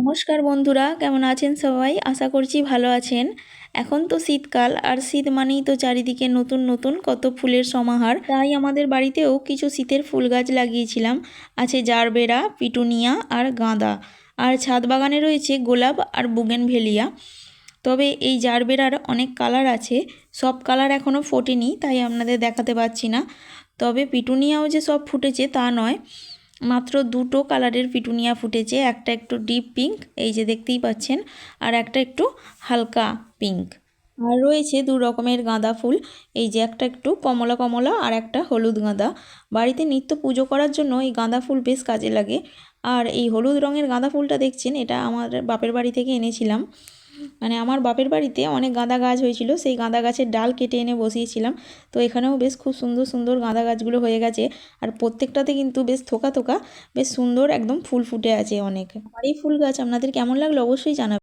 নমস্কার বন্ধুরা, কেমন আছেন সবাই? আশা করছি ভালো আছেন। এখন তো শীতকাল, আর শীত মানেই তো চারিদিকে নতুন নতুন কত ফুলের সমাহার। তাই আমাদের বাড়িতেও কিছু শীতের ফুল গাছ লাগিয়েছিলাম। আছে জারবেরা, পিটুনিয়া আর গাঁদা। আর ছাদ বাগানে রয়েছে গোলাপ আর বুগেনভেলিয়া। তবে এই জারবেরার অনেক কালার আছে, সব কালার এখনও ফোটেনি, তাই আপনাদের দেখাতে পারছি না। তবে পিটুনিয়াও যে সব ফুটেছে তা নয়, মাত্র দুটো কালারের পিটুনিয়া ফুটেছে। একটা একটু ডিপ পিঙ্ক, এই যে দেখতেই পাচ্ছেন, আর একটা একটু হালকা পিঙ্ক। আর রয়েছে দু রকমের গাঁদা ফুল, এই যে একটা একটু কমলা কমলা আর একটা হলুদ গাঁদা। বাড়িতে নিত্য পুজো করার জন্য এই গাঁদা ফুল বেশ কাজে লাগে। আর এই হলুদ রঙের গাঁদা ফুলটা দেখছেন, এটা আমার বাপের বাড়ি থেকে এনেছিলাম। মানে আমার বাপের বাড়িতে অনেক গাঁদা গাছ হয়েছিল, সেই গাঁদা গাছের ডাল কেটে এনে বসিয়েছিলাম। তো এখানেও বেশ খুব সুন্দর সুন্দর গাঁদা গাছগুলো হয়ে গেছে। আর প্রত্যেকটাতে কিন্তু বেশ থোকা থোকা বেশ সুন্দর একদম ফুল ফুটে আছে অনেক। আর এই ফুল গাছ আপনাদের কেমন লাগলো অবশ্যই জানাবেন।